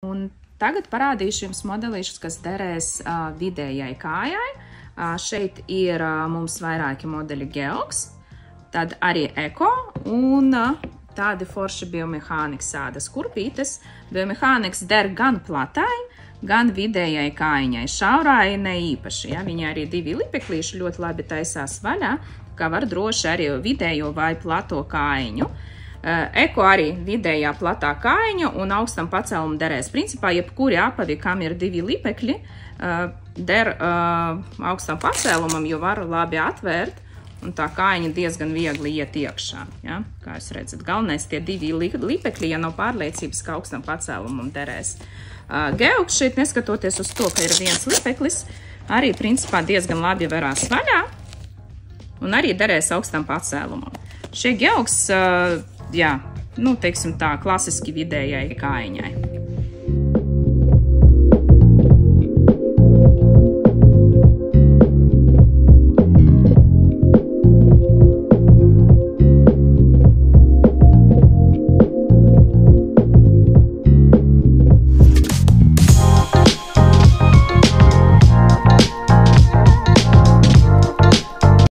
Un tagad parādīšu jums modelīšus, kas derēs vidējai kājai. Šeit ir mums vairāki modeļi Geox, tad arī Eko un tādi forši Biomehāniks ādas kurpītes. Biomehāniks der gan platai, gan vidējai kājiņai. Šaurai ne īpaši, ja? Viņi arī divi lipeklīši ļoti labi taisās vaļā, kā var droši arī vidējo vai plato kājiņu. Eko arī vidējā platā kājiņa un augstam pacēlumam derēs. Principā, jebkuri apavi, kam ir divi lipekļi, der augstam pacēlumam, jo var labi atvērt, un tā kājiņa diezgan viegli iet iekšā. Ja? Kā jūs redzat, galvenais tie divi lipekļi, ja nav pārliecības, ka augstam pacēlumam derēs. Geox šeit, neskatoties uz to, ka ir viens lipeklis, arī principā diezgan labi verās vaļā, un arī derēs augstam pacēlumam. Šie Geox, jā, nu, teiksim tā, klasiski vidējai kājiņai.